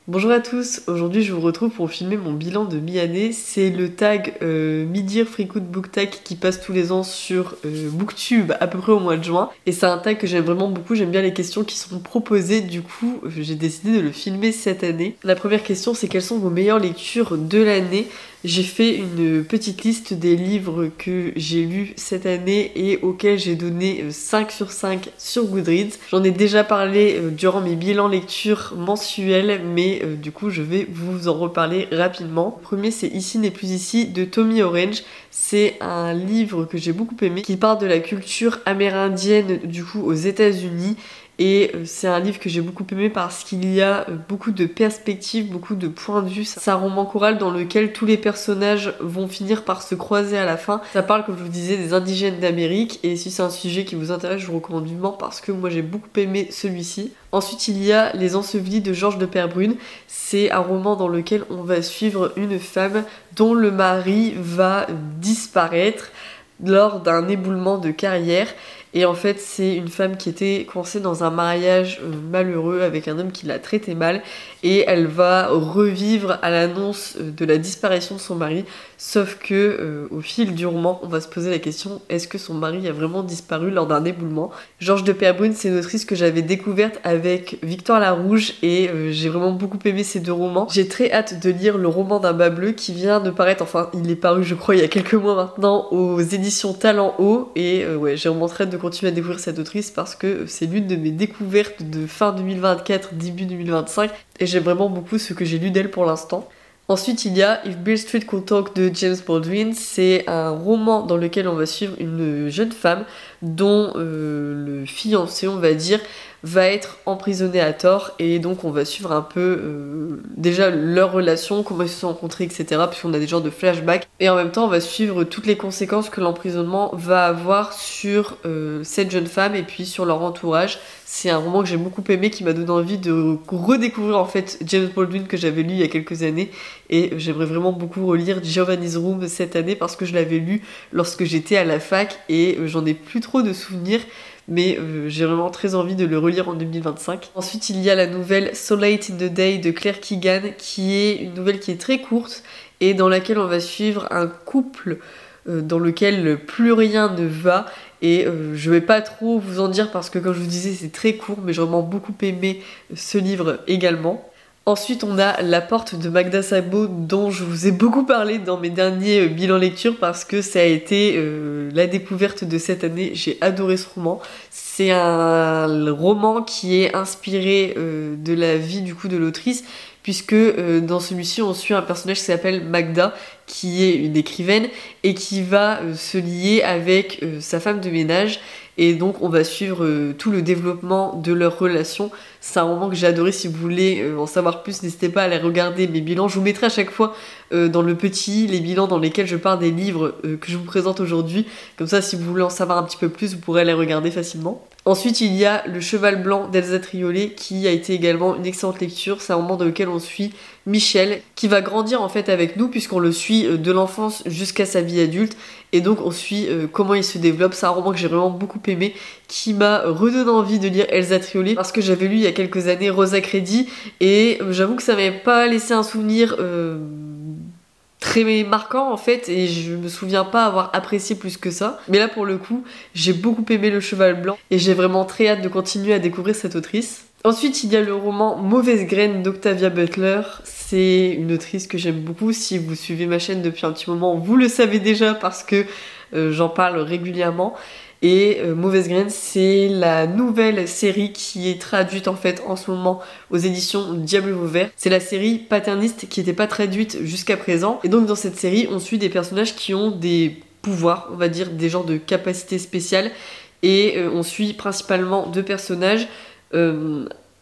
Bonjour à tous, aujourd'hui je vous retrouve pour filmer mon bilan de mi-année. C'est le tag Midir Freakout Book Tag qui passe tous les ans sur Booktube à peu près au mois de juin. Et c'est un tag que j'aime vraiment beaucoup, j'aime bien les questions qui sont proposées, du coup j'ai décidé de le filmer cette année. La première question c'est quelles sont vos meilleures lectures de l'année? J'ai fait une petite liste des livres que j'ai lus cette année et auxquels j'ai donné 5 sur 5 sur Goodreads. J'en ai déjà parlé durant mes bilans lecture mensuels, mais du coup je vais vous en reparler rapidement. Le premier c'est Ici n'est plus ici de Tommy Orange. C'est un livre que j'ai beaucoup aimé qui parle de la culture amérindienne du coup aux États-Unis. Et c'est un livre que j'ai beaucoup aimé parce qu'il y a beaucoup de perspectives, beaucoup de points de vue. C'est un roman choral dans lequel tous les personnages vont finir par se croiser à la fin. Ça parle, comme je vous disais, des indigènes d'Amérique. Et si c'est un sujet qui vous intéresse, je vous recommande vivement parce que moi j'ai beaucoup aimé celui-ci. Ensuite, il y a Les Ensevelis de Georges de Perbrune. C'est un roman dans lequel on va suivre une femme dont le mari va disparaître lors d'un éboulement de carrière. Et en fait, c'est une femme qui était coincée dans un mariage malheureux avec un homme qui l'a traité mal. Et elle va revivre à l'annonce de la disparition de son mari. Sauf que au fil du roman, on va se poser la question, est-ce que son mari a vraiment disparu lors d'un éboulement? Georges de Perbrune, c'est une autrice que j'avais découverte avec Victoire Larouge et j'ai vraiment beaucoup aimé ces deux romans. J'ai très hâte de lire le roman d'un bas bleu qui vient de paraître, enfin il est paru je crois il y a quelques mois maintenant aux éditions Talent Haut et ouais, j'ai vraiment très hâte de continuer à découvrir cette autrice parce que c'est l'une de mes découvertes de fin 2024, début 2025 et j'aime vraiment beaucoup ce que j'ai lu d'elle pour l'instant. Ensuite, il y a If Beale Street Could Talk de James Baldwin. C'est un roman dans lequel on va suivre une jeune femme dont le fiancé, on va dire, va être emprisonné à tort et donc on va suivre un peu déjà leur relation, comment ils se sont rencontrés, etc. Puisqu'on a des genres de flashbacks et en même temps on va suivre toutes les conséquences que l'emprisonnement va avoir sur cette jeune femme et puis sur leur entourage. C'est un roman que j'ai beaucoup aimé qui m'a donné envie de redécouvrir en fait James Baldwin que j'avais lu il y a quelques années et j'aimerais vraiment beaucoup relire Giovanni's Room cette année parce que je l'avais lu lorsque j'étais à la fac et j'en ai plus trop de souvenirs mais j'ai vraiment très envie de le relire en 2025. Ensuite, il y a la nouvelle So Late in the Day de Claire Keegan, qui est une nouvelle qui est très courte et dans laquelle on va suivre un couple dans lequel plus rien ne va. Et je vais pas trop vous en dire parce que comme je vous disais c'est très court mais j'ai vraiment beaucoup aimé ce livre également. Ensuite, on a La Porte de Magda Sabo dont je vous ai beaucoup parlé dans mes derniers bilans lecture parce que ça a été la découverte de cette année. J'ai adoré ce roman. C'est un roman qui est inspiré de la vie du coup de l'autrice puisque dans celui-ci on suit un personnage qui s'appelle Magda qui est une écrivaine et qui va se lier avec sa femme de ménage et donc on va suivre tout le développement de leur relation. C'est un roman que j'ai adoré, si vous voulez en savoir plus n'hésitez pas à aller regarder mes bilans. Je vous mettrai à chaque fois dans le petit les bilans dans lesquels je parle des livres que je vous présente aujourd'hui. Comme ça si vous voulez en savoir un petit peu plus vous pourrez les regarder facilement. Ensuite il y a Le Cheval Blanc d'Elsa Triolet qui a été également une excellente lecture. C'est un roman dans lequel on suit Michel qui va grandir en fait avec nous puisqu'on le suit de l'enfance jusqu'à sa vie adulte et donc on suit comment il se développe. C'est un roman que j'ai vraiment beaucoup aimé qui m'a redonné envie de lire Elsa Triolet parce que j'avais lu il y a quelques années Rosa Crédit et j'avoue que ça m'avait pas laissé un souvenir très marquant en fait et je me souviens pas avoir apprécié plus que ça mais là pour le coup j'ai beaucoup aimé Le Cheval Blanc et j'ai vraiment très hâte de continuer à découvrir cette autrice. Ensuite, il y a le roman Mauvaise Graine d'Octavia Butler. C'est une autrice que j'aime beaucoup. Si vous suivez ma chaîne depuis un petit moment, vous le savez déjà parce que j'en parle régulièrement. Et Mauvaise Graine, c'est la nouvelle série qui est traduite en fait en ce moment aux éditions Diable Vauvert. C'est la série paterniste qui n'était pas traduite jusqu'à présent. Et donc dans cette série, on suit des personnages qui ont des pouvoirs, on va dire des genres de capacités spéciales. Et on suit principalement deux personnages.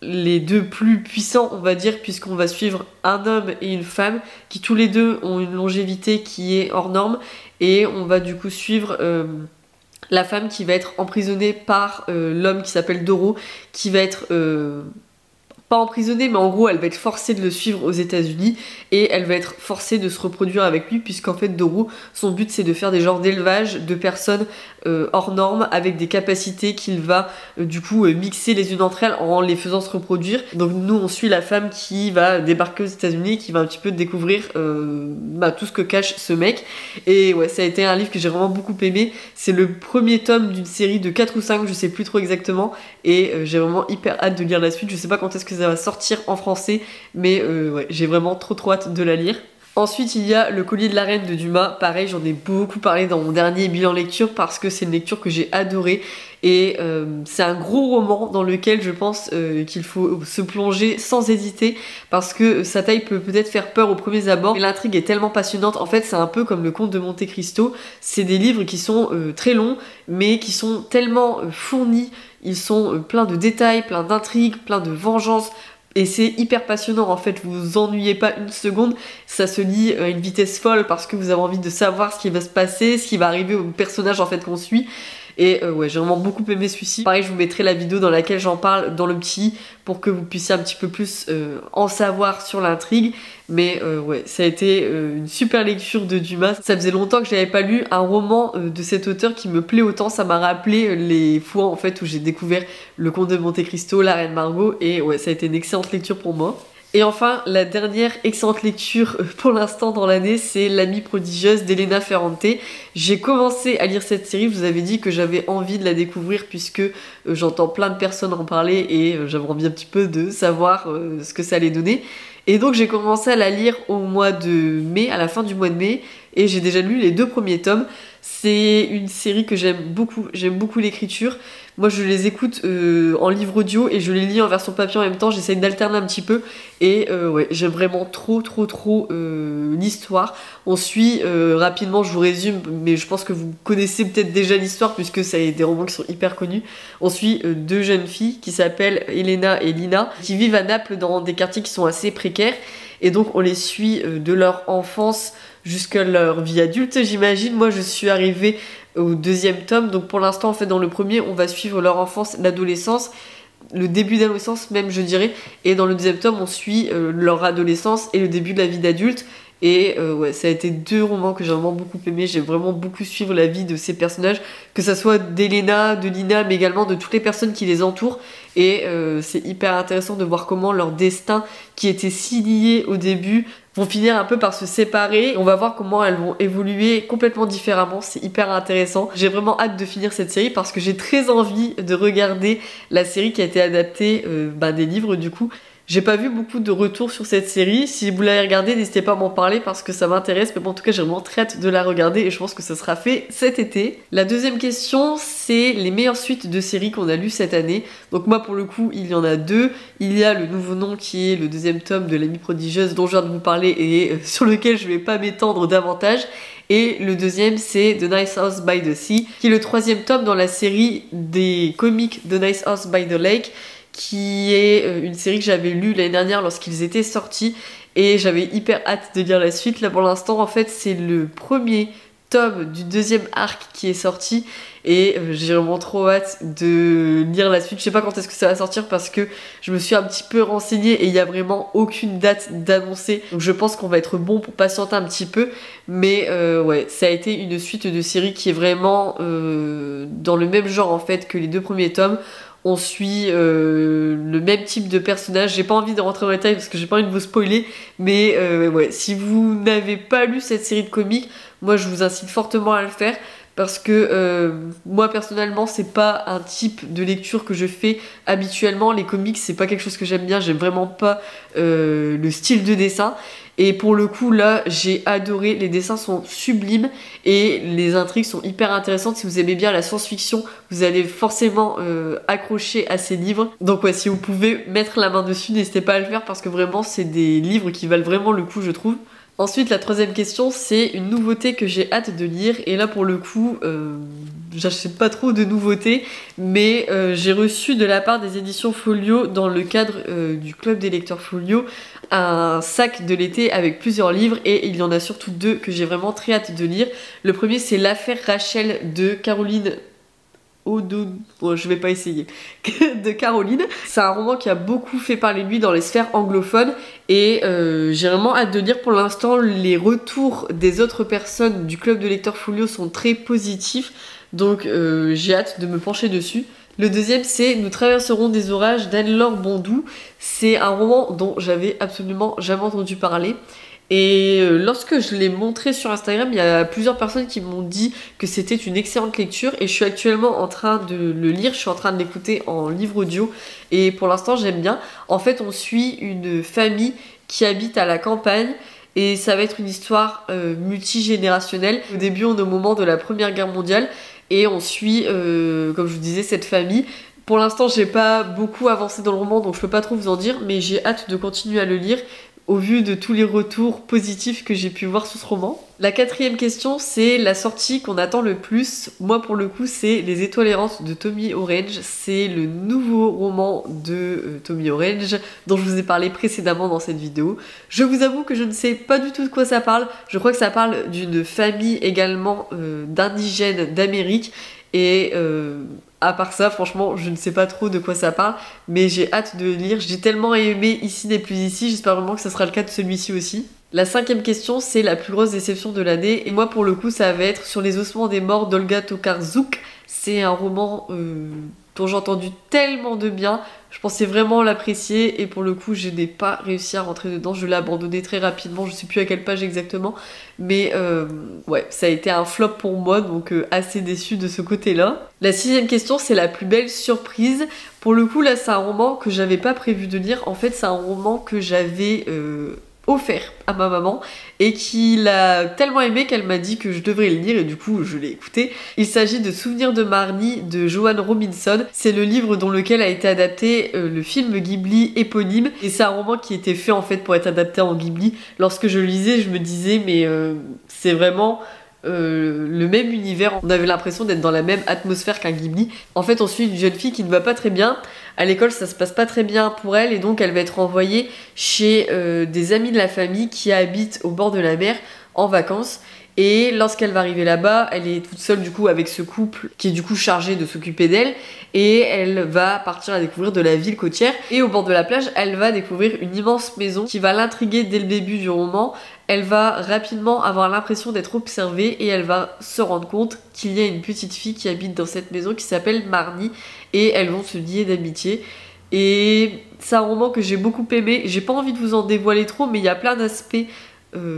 Les deux plus puissants on va dire puisqu'on va suivre un homme et une femme qui tous les deux ont une longévité qui est hors norme et on va du coup suivre la femme qui va être emprisonnée par l'homme qui s'appelle Doro qui va être pas emprisonnée, mais en gros elle va être forcée de le suivre aux États-Unis et elle va être forcée de se reproduire avec lui, puisqu'en fait Doru, son but c'est de faire des genres d'élevage de personnes hors normes avec des capacités qu'il va du coup mixer les unes entre elles en les faisant se reproduire. Donc nous on suit la femme qui va débarquer aux États-Unis, qui va un petit peu découvrir tout ce que cache ce mec. Et ouais, ça a été un livre que j'ai vraiment beaucoup aimé. C'est le premier tome d'une série de 4 ou 5, je sais plus trop exactement, et j'ai vraiment hyper hâte de lire la suite. Je sais pas quand est-ce que ça va sortir en français, mais ouais, j'ai vraiment trop hâte de la lire. Ensuite, il y a Le Collier de la Reine de Dumas. Pareil, j'en ai beaucoup parlé dans mon dernier bilan lecture parce que c'est une lecture que j'ai adorée. Et c'est un gros roman dans lequel je pense qu'il faut se plonger sans hésiter parce que sa taille peut peut-être faire peur aux premiers abords. Mais l'intrigue est tellement passionnante. En fait, c'est un peu comme Le Comte de Monte Cristo. C'est des livres qui sont très longs, mais qui sont tellement fournis. Ils sont pleins de détails, pleins d'intrigues, pleins de vengeance. Et c'est hyper passionnant en fait, vous vous ennuyez pas une seconde, ça se lit à une vitesse folle parce que vous avez envie de savoir ce qui va se passer, ce qui va arriver au personnage en fait qu'on suit. Et ouais, j'ai vraiment beaucoup aimé celui-ci. Pareil, je vous mettrai la vidéo dans laquelle j'en parle dans le petit pour que vous puissiez un petit peu plus en savoir sur l'intrigue. Mais ouais, ça a été une super lecture de Dumas. Ça faisait longtemps que j'avais pas lu un roman de cet auteur qui me plaît autant. Ça m'a rappelé les fois en fait où j'ai découvert Le Comte de Monte Cristo, La Reine Margot. Et ouais, ça a été une excellente lecture pour moi. Et enfin, la dernière excellente lecture pour l'instant dans l'année, c'est L'Amie prodigieuse d'Elena Ferrante. J'ai commencé à lire cette série, je vous avais dit que j'avais envie de la découvrir puisque j'entends plein de personnes en parler et j'avais envie un petit peu de savoir ce que ça allait donner. Et donc j'ai commencé à la lire au mois de mai, à la fin du mois de mai, et j'ai déjà lu les 2 premiers tomes. C'est une série que j'aime beaucoup l'écriture. Moi je les écoute en livre audio et je les lis en version papier en même temps, j'essaye d'alterner un petit peu et ouais, j'aime vraiment trop l'histoire. On suit rapidement, je vous résume, mais je pense que vous connaissez peut-être déjà l'histoire puisque ça a des romans qui sont hyper connus. On suit 2 jeunes filles qui s'appellent Elena et Lina qui vivent à Naples dans des quartiers qui sont assez précaires et donc on les suit de leur enfance jusqu'à leur vie adulte, j'imagine. Moi je suis arrivée au 2e tome, donc pour l'instant en fait dans le premier on va suivre leur enfance, l'adolescence, le début d'adolescence même je dirais, et dans le 2e tome on suit leur adolescence et le début de la vie d'adulte. Et ouais, ça a été 2 romans que j'ai vraiment beaucoup aimé. J'ai vraiment beaucoup suivre la vie de ces personnages, que ça soit d'Elena, de Lina, mais également de toutes les personnes qui les entourent. Et c'est hyper intéressant de voir comment leur destin, qui était si lié au début, vont finir un peu par se séparer. On va voir comment elles vont évoluer complètement différemment. C'est hyper intéressant. J'ai vraiment hâte de finir cette série parce que j'ai très envie de regarder la série qui a été adaptée des livres du coup. J'ai pas vu beaucoup de retours sur cette série. Si vous l'avez regardée, n'hésitez pas à m'en parler parce que ça m'intéresse. Mais bon, en tout cas, j'ai vraiment très hâte de la regarder et je pense que ça sera fait cet été. La deuxième question, c'est les meilleures suites de séries qu'on a lues cette année. Donc moi, pour le coup, il y en a 2. Il y a Le Nouveau Nom qui est le 2e tome de L'Amie prodigieuse dont je viens de vous parler et sur lequel je vais pas m'étendre davantage. Et le 2e c'est The Nice House by the Sea qui est le 3e tome dans la série des comics The Nice House by the Lake, qui est une série que j'avais lue l'année dernière lorsqu'ils étaient sortis et j'avais hyper hâte de lire la suite. Là pour l'instant en fait c'est le premier tome du 2e arc qui est sorti et j'ai vraiment trop hâte de lire la suite. Je sais pas quand est-ce que ça va sortir parce que je me suis un petit peu renseignée et il y a vraiment aucune date d'annoncer, donc je pense qu'on va être bon pour patienter un petit peu. Mais ouais, ça a été une suite de série qui est vraiment dans le même genre en fait que les 2 premiers tomes. On suit le même type de personnage. J'ai pas envie de rentrer dans les détails parce que j'ai pas envie de vous spoiler. Mais ouais, si vous n'avez pas lu cette série de comics, moi je vous incite fortement à le faire. Parce que moi personnellement c'est pas un type de lecture que je fais habituellement. Les comics c'est pas quelque chose que j'aime bien, j'aime vraiment pas le style de dessin. Et pour le coup là j'ai adoré, les dessins sont sublimes et les intrigues sont hyper intéressantes. Si vous aimez bien la science-fiction, vous allez forcément accrocher à ces livres. Donc ouais, si vous pouvez mettre la main dessus, n'hésitez pas à le faire parce que vraiment c'est des livres qui valent vraiment le coup je trouve. Ensuite, la 3e question, c'est une nouveauté que j'ai hâte de lire. Et là, pour le coup, j'achète pas trop de nouveautés, mais j'ai reçu de la part des éditions Folio, dans le cadre du club des lecteurs Folio, un sac de l'été avec plusieurs livres. Et il y en a surtout 2 que j'ai vraiment très hâte de lire. Le premier, c'est L'affaire Rachel de Caroline Bon, je vais pas essayer. De Caroline. C'est un roman qui a beaucoup fait parler de lui dans les sphères anglophones et j'ai vraiment hâte de lire. Pour l'instant, les retours des autres personnes du club de lecteurs Folio sont très positifs, donc j'ai hâte de me pencher dessus. Le deuxième, c'est Nous traverserons des orages d'Anne-Laure Bondou. C'est un roman dont j'avais absolument jamais entendu parler. Et lorsque je l'ai montré sur Instagram, il y a plusieurs personnes qui m'ont dit que c'était une excellente lecture et je suis actuellement en train de le lire, je suis en train de l'écouter en livre audio et pour l'instant j'aime bien. En fait, on suit une famille qui habite à la campagne et ça va être une histoire multigénérationnelle. Au début, on est au moment de la Première Guerre mondiale et on suit, comme je vous disais, cette famille. Pour l'instant, j'ai pas beaucoup avancé dans le roman, donc je peux pas trop vous en dire, mais j'ai hâte de continuer à le lire au vu de tous les retours positifs que j'ai pu voir sur ce roman. La quatrième question, c'est la sortie qu'on attend le plus. Moi, pour le coup, c'est Les Étoiles errantes de Tommy Orange. C'est le nouveau roman de Tommy Orange dont je vous ai parlé précédemment dans cette vidéo. Je vous avoue que je ne sais pas du tout de quoi ça parle. Je crois que ça parle d'une famille également d'indigènes d'Amérique et à part ça, franchement, je ne sais pas trop de quoi ça parle, mais j'ai hâte de lire. J'ai tellement aimé Ici n'est plus ici, j'espère vraiment que ça sera le cas de celui-ci aussi. La cinquième question, c'est la plus grosse déception de l'année, et moi pour le coup, ça va être Sur les ossements des morts d'Olga Tokarczuk. C'est un roman dont j'ai entendu tellement de bien, je pensais vraiment l'apprécier, et pour le coup, je n'ai pas réussi à rentrer dedans, je l'ai abandonné très rapidement, je sais plus à quelle page exactement, mais ouais, ça a été un flop pour moi, donc assez déçue de ce côté-là. La sixième question, c'est la plus belle surprise. Pour le coup, là, c'est un roman que j'avais pas prévu de lire. En fait, c'est un roman que j'avais offert à ma maman et qui l'a tellement aimé qu'elle m'a dit que je devrais le lire et du coup, je l'ai écouté. Il s'agit de Souvenirs de Marnie de Joanne Robinson. C'est le livre dont lequel a été adapté le film Ghibli éponyme et c'est un roman qui était fait en fait pour être adapté en Ghibli. Lorsque je le lisais, je me disais mais c'est vraiment le même univers, on avait l'impression d'être dans la même atmosphère qu'un Ghibli. En fait, on suit une jeune fille qui ne va pas très bien. À l'école, ça se passe pas très bien pour elle et donc elle va être envoyée chez des amis de la famille qui habitent au bord de la mer en vacances. Et lorsqu'elle va arriver là-bas, elle est toute seule du coup avec ce couple qui est du coup chargé de s'occuper d'elle et elle va partir à découvrir de la ville côtière et au bord de la plage, elle va découvrir une immense maison qui va l'intriguer dès le début du roman. Elle va rapidement avoir l'impression d'être observée et elle va se rendre compte qu'il y a une petite fille qui habite dans cette maison qui s'appelle Marnie et elles vont se lier d'amitié. Et c'est un roman que j'ai beaucoup aimé, j'ai pas envie de vous en dévoiler trop mais il y a plein d'aspects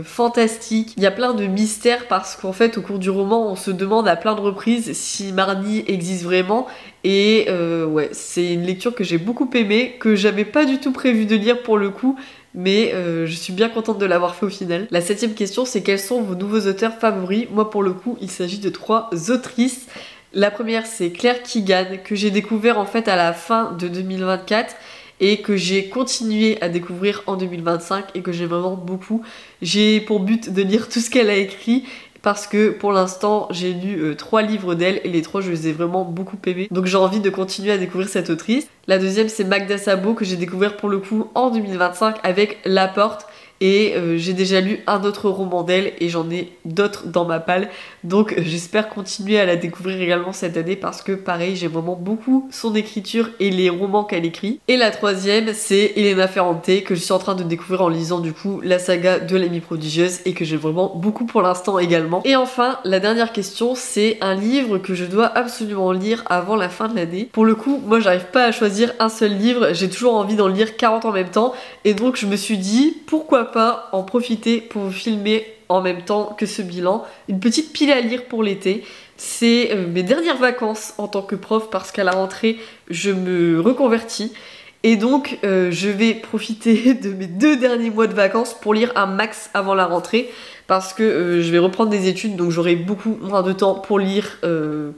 fantastique. Il y a plein de mystères parce qu'en fait au cours du roman on se demande à plein de reprises si Marnie existe vraiment et ouais c'est une lecture que j'ai beaucoup aimée, que j'avais pas du tout prévu de lire pour le coup mais je suis bien contente de l'avoir fait au final. La septième question c'est quels sont vos nouveaux auteurs favoris? Moi pour le coup il s'agit de 3 autrices. La première c'est Claire Keegan que j'ai découvert en fait à la fin de 2024 et que j'ai continué à découvrir en 2025 et que j'aime vraiment beaucoup. J'ai pour but de lire tout ce qu'elle a écrit parce que pour l'instant j'ai lu 3 livres d'elle et les 3 je les ai vraiment beaucoup aimés. Donc j'ai envie de continuer à découvrir cette autrice. La deuxième c'est Magda Szabo que j'ai découvert pour le coup en 2025 avec La Porte. Et j'ai déjà lu un autre roman d'elle et j'en ai d'autres dans ma palle. Donc j'espère continuer à la découvrir également cette année parce que pareil j'aime vraiment beaucoup son écriture et les romans qu'elle écrit. Et la troisième c'est Elena Ferrante que je suis en train de découvrir en lisant du coup la saga de l'amie prodigieuse et que j'aime vraiment beaucoup pour l'instant également. Et enfin la dernière question c'est un livre que je dois absolument lire avant la fin de l'année. Pour le coup moi j'arrive pas à choisir un seul livre, j'ai toujours envie d'en lire 40 en même temps et donc je me suis dit pourquoi pas en profiter pour vous filmer en même temps que ce bilan. Une petite pile à lire pour l'été. C'est mes dernières vacances en tant que prof parce qu'à la rentrée je me reconvertis et donc je vais profiter de mes 2 derniers mois de vacances pour lire un max avant la rentrée parce que je vais reprendre des études donc j'aurai beaucoup moins de temps pour lire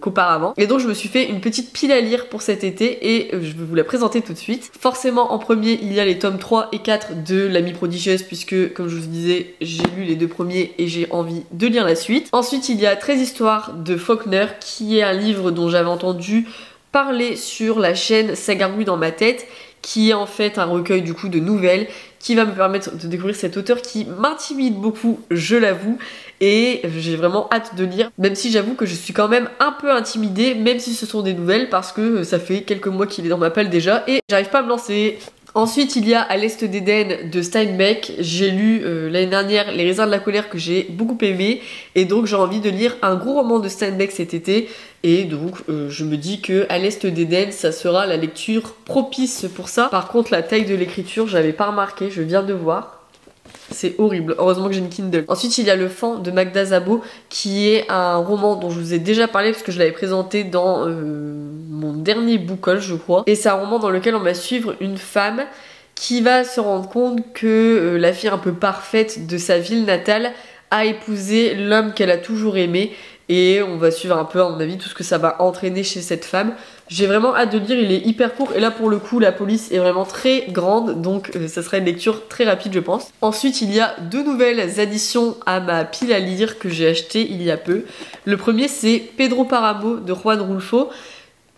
qu'auparavant. Et donc je me suis fait une petite pile à lire pour cet été et je vais vous la présenter tout de suite. Forcément en premier il y a les tomes 3 et 4 de l'amie prodigieuse puisque comme je vous disais j'ai lu les 2 premiers et j'ai envie de lire la suite. Ensuite il y a 13 histoires de Faulkner qui est un livre dont j'avais entendu parler sur la chaîne Ça gargouille dans ma tête qui est en fait un recueil du coup de nouvelles qui va me permettre de découvrir cet auteur qui m'intimide beaucoup, je l'avoue, et j'ai vraiment hâte de lire, même si j'avoue que je suis quand même un peu intimidée, même si ce sont des nouvelles, parce que ça fait quelques mois qu'il est dans ma palle déjà, et j'arrive pas à me lancer. Ensuite, il y a À l'Est d'Éden de Steinbeck. J'ai lu l'année dernière Les raisins de la colère que j'ai beaucoup aimé. Et donc, j'ai envie de lire un gros roman de Steinbeck cet été. Et donc, je me dis que À l'Est d'Éden, ça sera la lecture propice pour ça. Par contre, la taille de l'écriture, j'avais pas remarqué, je viens de voir. C'est horrible, heureusement que j'ai une Kindle. Ensuite, il y a Le Fan de Magda Szabo, qui est un roman dont je vous ai déjà parlé parce que je l'avais présenté dans mon dernier book haul, je crois. Et c'est un roman dans lequel on va suivre une femme qui va se rendre compte que la fille un peu parfaite de sa ville natale a épousé l'homme qu'elle a toujours aimé. Et on va suivre un peu, à mon avis, tout ce que ça va entraîner chez cette femme. J'ai vraiment hâte de lire, il est hyper court. Et là, pour le coup, la police est vraiment très grande. Donc, ça sera une lecture très rapide, je pense. Ensuite, il y a 2 nouvelles additions à ma pile à lire que j'ai acheté il y a peu. Le premier, c'est Pedro Páramo de Juan Rulfo,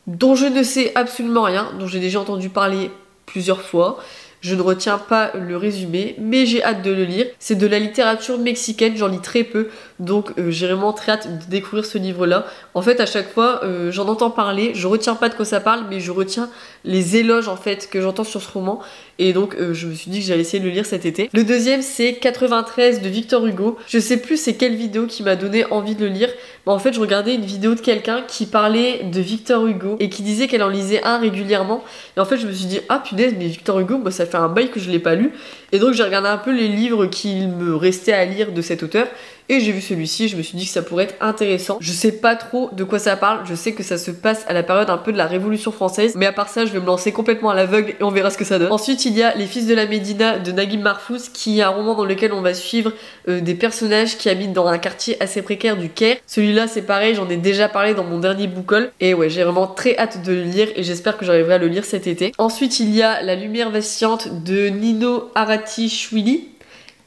dont je ne sais absolument rien, dont j'ai déjà entendu parler plusieurs fois. Je ne retiens pas le résumé, mais j'ai hâte de le lire. C'est de la littérature mexicaine, j'en lis très peu, donc j'ai vraiment très hâte de découvrir ce livre-là. En fait, à chaque fois, j'en entends parler, je retiens pas de quoi ça parle, mais je retiens les éloges en fait que j'entends sur ce roman, et donc je me suis dit que j'allais essayer de le lire cet été. Le deuxième, c'est 93 de Victor Hugo. Je sais plus c'est quelle vidéo qui m'a donné envie de le lire, mais en fait, je regardais une vidéo de quelqu'un qui parlait de Victor Hugo et qui disait qu'elle en lisait un régulièrement. Et en fait, je me suis dit, ah punaise, mais Victor Hugo, moi ça fait un bail que je l'ai pas lu. Et donc j'ai regardé un peu les livres qu'il me restait à lire de cet auteur. Et j'ai vu celui-ci, je me suis dit que ça pourrait être intéressant. Je sais pas trop de quoi ça parle, je sais que ça se passe à la période un peu de la Révolution française. Mais à part ça, je vais me lancer complètement à l'aveugle et on verra ce que ça donne. Ensuite, il y a Les Fils de la Médina de Naguib Mahfouz, qui est un roman dans lequel on va suivre des personnages qui habitent dans un quartier assez précaire du Caire. Celui-là, c'est pareil, j'en ai déjà parlé dans mon dernier book haul. Et ouais, j'ai vraiment très hâte de le lire et j'espère que j'arriverai à le lire cet été. Ensuite, il y a La Lumière vacillante de Nino Haratichvili,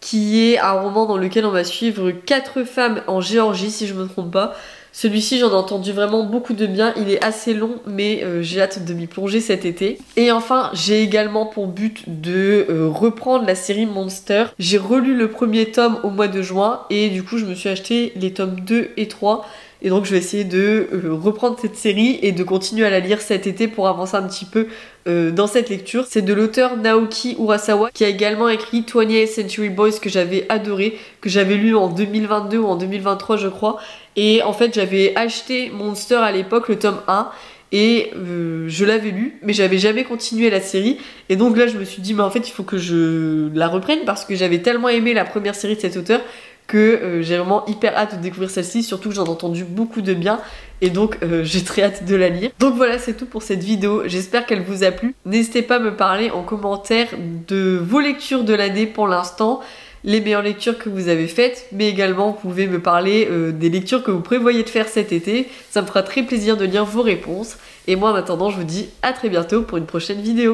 qui est un roman dans lequel on va suivre 4 femmes en Géorgie, si je me trompe pas. Celui-ci, j'en ai entendu vraiment beaucoup de bien. Il est assez long, mais j'ai hâte de m'y plonger cet été. Et enfin, j'ai également pour but de reprendre la série Monster. J'ai relu le premier tome au mois de juin, et du coup, je me suis acheté les tomes 2 et 3. Et donc je vais essayer de reprendre cette série et de continuer à la lire cet été pour avancer un petit peu dans cette lecture. C'est de l'auteur Naoki Urasawa, qui a également écrit 20th Century Boys, que j'avais adoré, que j'avais lu en 2022 ou en 2023 je crois. Et en fait j'avais acheté Monster à l'époque, le tome 1, et je l'avais lu, mais j'avais jamais continué la série. Et donc là je me suis dit mais en fait il faut que je la reprenne, parce que j'avais tellement aimé la première série de cet auteur que j'ai vraiment hyper hâte de découvrir celle-ci, surtout que j'en ai entendu beaucoup de bien, et donc j'ai très hâte de la lire. Donc voilà, c'est tout pour cette vidéo, j'espère qu'elle vous a plu. N'hésitez pas à me parler en commentaire de vos lectures de l'année pour l'instant, les meilleures lectures que vous avez faites, mais également vous pouvez me parler des lectures que vous prévoyez de faire cet été. Ça me fera très plaisir de lire vos réponses, et moi en attendant je vous dis à très bientôt pour une prochaine vidéo.